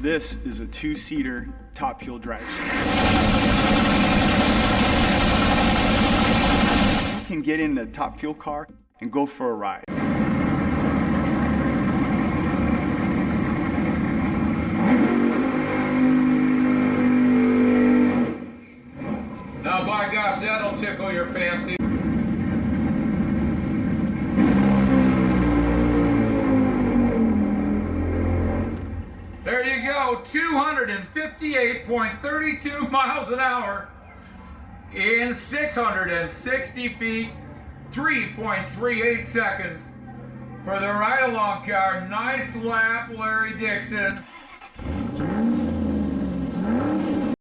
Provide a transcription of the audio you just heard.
This is a two-seater top fuel drive shaft. You can get in the top fuel car and go for a ride. Now, by gosh, that'll tickle your fancy. There you go, 258.32 miles an hour in 660 feet, 3.38 seconds for the ride-along car. Nice lap, Larry Dixon.